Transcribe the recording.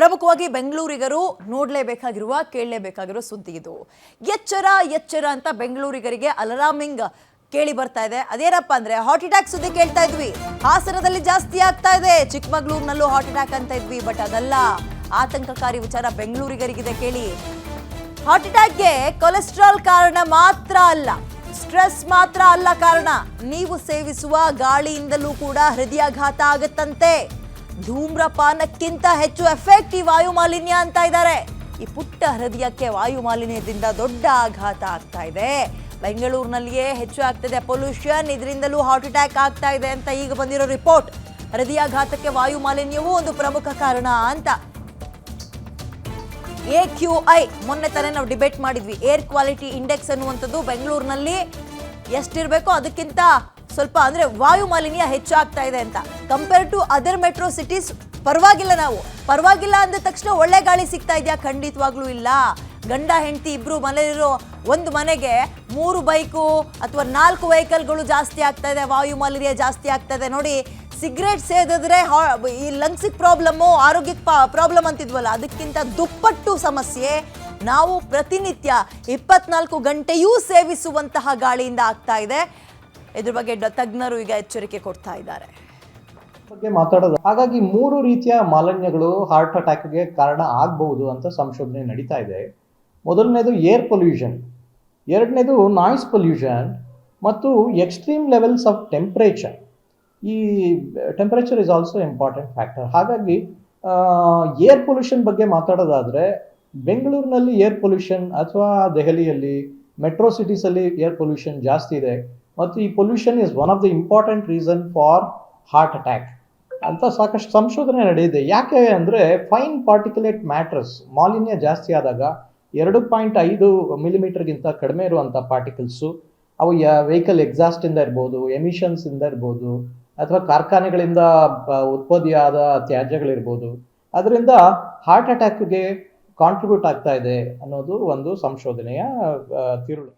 ಪ್ರಮುಖವಾಗಿ ಬೆಂಗಳೂರಿಗರು ನೋಡಲೇಬೇಕಾಗಿರುವ ಕೇಳಲೇಬೇಕಾಗಿರುವ ಸುದ್ದಿ ಇದು. ಎಚ್ಚರ ಎಚ್ಚರ ಅಂತ ಬೆಂಗಳೂರಿಗರಿಗೆ ಅಲಾರ್ಮಿಂಗ್ ಕೇಳಿ ಬರ್ತಾ ಇದೆ. ಅದೇನಪ್ಪ ಅಂದ್ರೆ ಹಾರ್ಟ್ ಅಟ್ಯಾಕ್ ಸುದ್ದಿ ಕೇಳ್ತಾ ಇದ್ವಿ, ಹಾಸನದಲ್ಲಿ ಜಾಸ್ತಿ ಆಗ್ತಾ ಇದೆ, ಚಿಕ್ಕಮಗಳೂರಿನಲ್ಲೂ ಹಾರ್ಟ್ ಅಟ್ಯಾಕ್ ಅಂತ ಇದ್ವಿ. ಬಟ್ ಅದಲ್ಲ, ಆತಂಕಕಾರಿ ವಿಚಾರ ಬೆಂಗಳೂರಿಗರಿಗಿದೆ ಕೇಳಿ. ಹಾರ್ಟ್ ಅಟ್ಯಾಕ್ಗೆ ಕೊಲೆಸ್ಟ್ರಾಲ್ ಕಾರಣ ಮಾತ್ರ ಅಲ್ಲ, ಸ್ಟ್ರೆಸ್ ಮಾತ್ರ ಅಲ್ಲ ಕಾರಣ. ನೀವು ಸೇವಿಸುವ ಗಾಳಿಯಿಂದಲೂ ಕೂಡ ಹೃದಯಾಘಾತ ಆಗುತ್ತಂತೆ. ಧೂಮ್ರಪಾನಕ್ಕಿಂತ ಹೆಚ್ಚು ಎಫೆಕ್ಟಿವ್ ವಾಯು ಮಾಲಿನ್ಯ ಅಂತ ಇದ್ದಾರೆ. ಈ ಪುಟ್ಟ ಹೃದಯಕ್ಕೆ ವಾಯು ಮಾಲಿನ್ಯದಿಂದ ದೊಡ್ಡ ಆಘಾತ ಆಗ್ತಾ ಇದೆ. ಬೆಂಗಳೂರಿನಲ್ಲಿಯೇ ಹೆಚ್ಚು ಆಗ್ತಿದೆ ಪೊಲ್ಯೂಷನ್, ಇದರಿಂದಲೂ ಹಾರ್ಟ್ ಅಟ್ಯಾಕ್ ಆಗ್ತಾ ಇದೆ ಅಂತ ಈಗ ಬಂದಿರೋ ರಿಪೋರ್ಟ್. ಹೃದಯಾಘಾತಕ್ಕೆ ವಾಯು ಮಾಲಿನ್ಯವೂ ಒಂದು ಪ್ರಮುಖ ಕಾರಣ ಅಂತ. AQI ಮೊನ್ನೆ ತಾನೇ ನಾವು ಡಿಬೇಟ್ ಮಾಡಿದ್ವಿ. ಏರ್ ಕ್ವಾಲಿಟಿ ಇಂಡೆಕ್ಸ್ ಅನ್ನುವಂಥದ್ದು ಬೆಂಗಳೂರಿನಲ್ಲಿ ಎಷ್ಟಿರಬೇಕೋ ಅದಕ್ಕಿಂತ ಸ್ವಲ್ಪ ಅಂದ್ರೆ ವಾಯು ಮಾಲಿನ್ಯ ಹೆಚ್ಚಾಗ್ತಾ ಇದೆ ಅಂತ. Compare to other metro cities ಪರವಾಗಿಲ್ಲ. ನಾವು ಪರವಾಗಿಲ್ಲ ಅಂದ ತಕ್ಷಣ ಒಳ್ಳೆ ಗಾಳಿ ಸಿಗ್ತಾ ಇದೆಯಾ? ಖಂಡಿತವಾಗ್ಲೂ ಇಲ್ಲ. ಗಂಡ ಹೆಂಡತಿ ಇಬ್ರು ಮನೆಯಲ್ಲಿರೋ ಒಂದು ಮನೆಗೆ 3 ಬೈಕು ಅಥವಾ 4 ವೆಹಿಕಲ್ಗಳು ಜಾಸ್ತಿ ಆಗ್ತಾ ಇದೆ, ವಾಯು ಮಾಲಿನ್ಯ ಜಾಸ್ತಿ ಆಗ್ತಾ ಇದೆ. ನೋಡಿ, ಸಿಗರೇಟ್ ಸೇದಿದ್ರೆ ಈ ಲಂಗ್ಸಿಗೆ ಪ್ರಾಬ್ಲಮ್ಮು, ಆರೋಗ್ಯಕ್ಕೆ ಪ್ರಾಬ್ಲಮ್ ಅಂತಿದ್ವಲ್ಲ, ಅದಕ್ಕಿಂತ ದುಪ್ಪಟ್ಟು ಸಮಸ್ಯೆ ನಾವು ಪ್ರತಿನಿತ್ಯ 24 ಗಂಟೆಯೂ ಸೇವಿಸುವಂತಹ ಗಾಳಿಯಿಂದ ಆಗ್ತಾ ಇದೆ. ಇದ್ರ ಬಗ್ಗೆ ತಜ್ಞರು ಈಗ ಎಚ್ಚರಿಕೆ ಕೊಡ್ತಾ ಇದ್ದಾರೆ. ಬಗ್ಗೆ ಮಾತಾಡೋದು, ಹಾಗಾಗಿ 3 ರೀತಿಯ ಮಾಲಿನ್ಯಗಳು ಹಾರ್ಟ್ ಅಟ್ಯಾಕ್ಗೆ ಕಾರಣ ಆಗಬಹುದು ಅಂತ ಸಂಶೋಧನೆ ನಡೀತಾ ಇದೆ. ಮೊದಲನೇದು ಏರ್ ಪೊಲ್ಯೂಷನ್, ಎರಡನೇದು ನಾಯ್ಸ್ ಪೊಲ್ಯೂಷನ್ ಮತ್ತು ಎಕ್ಸ್ಟ್ರೀಮ್ ಲೆವೆಲ್ಸ್ ಆಫ್ ಟೆಂಪ್ರೇಚರ್. ಈ temperature is also important factor. ಹಾಗಾಗಿ ಏರ್ ಪೊಲ್ಯೂಷನ್ ಬಗ್ಗೆ ಮಾತಾಡೋದಾದರೆ, ಬೆಂಗಳೂರಿನಲ್ಲಿ ಏರ್ ಪೊಲ್ಯೂಷನ್ ಅಥವಾ ದೆಹಲಿಯಲ್ಲಿ ಮೆಟ್ರೋ ಸಿಟೀಸಲ್ಲಿ ಏರ್ ಪೊಲ್ಯೂಷನ್ ಜಾಸ್ತಿ ಇದೆ ಮತ್ತು ಈ pollution is one of the important reason for heart attack ಅಂತ ಸಾಕಷ್ಟು ಸಂಶೋಧನೆ ನಡೆದಿದೆ. ಯಾಕೆ ಅಂದರೆ ಫೈನ್ ಪಾರ್ಟಿಕ್ಯುಲೇಟ್ ಮ್ಯಾಟರ್ಸ್ ಮಾಲಿನ್ಯ ಜಾಸ್ತಿ ಆದಾಗ 2.5 ಮಿಲಿಮೀಟರ್ಗಿಂತ ಕಡಿಮೆ ಇರುವಂಥ ಪಾರ್ಟಿಕಲ್ಸು ಅವು ವೆಹಿಕಲ್ ಎಕ್ಸಾಸ್ಟಿಂದ ಇರ್ಬೋದು, ಎಮಿಷನ್ಸಿಂದ ಇರ್ಬೋದು, ಅಥವಾ ಕಾರ್ಖಾನೆಗಳಿಂದ ಉತ್ಪತ್ತಿಯಾದ ತ್ಯಾಜ್ಯಗಳಿರ್ಬೋದು, ಅದರಿಂದ ಹಾರ್ಟ್ ಅಟ್ಯಾಕ್ಗೆ ಕಾಂಟ್ರಿಬ್ಯೂಟ್ ಆಗ್ತಾ ಇದೆ ಅನ್ನೋದು ಒಂದು ಸಂಶೋಧನೆಯ ತಿರುಳು.